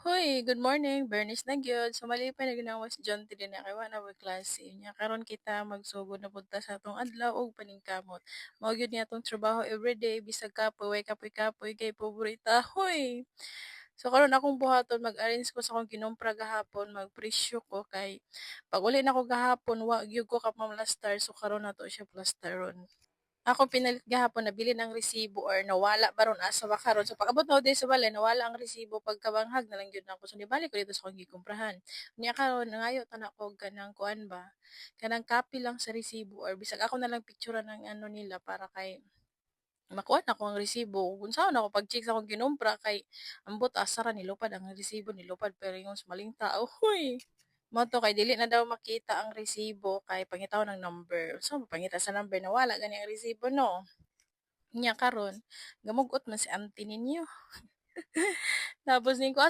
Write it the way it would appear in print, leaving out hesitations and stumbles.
Hoy, good morning, Bernice na gyud. So malipay na ginawas John ti din kay na wa klase niya. Karon kita magsugod na punta sa atong adlaw og paningkamot. Mao gyud ni atong trabaho everyday bisag kapoy way kapoy-kapoy kay paborita. Hoy. So karon akong buhaton mag-arrange ko sa akong ginumpra gahapon, magpresyo ko kay pag uli na ko gahapon wa gyud ko ka mamlastar so karon nato siya plastaron. Ako pinalit gahapon nabili ng resibo or nawala baron asa ba karon. So pag-abot na ko diri sa balay nawala ang resibo pagkabanghag na lang gyud nako. So nibalik ko dito sa akong gikomprahan. Unya karon nangayo ta na ko kanang kuan ba, kanang copy lang sa resibo or bisag ako na lang picturean ng ano nila para kay makuha na ko ang resibo. Kung saan ako pag-check sa akong ginumpra kay ambot asa ra nilupad ang resibo nilupad pero yung sa maling tao. Huy. Mo to kay dili na daw makita ang resibo kay pangitaw ng number. So pangita sa number na wala gani ang resibo no. Nya karon gamugot man si auntie ninyo. Tapos ning ko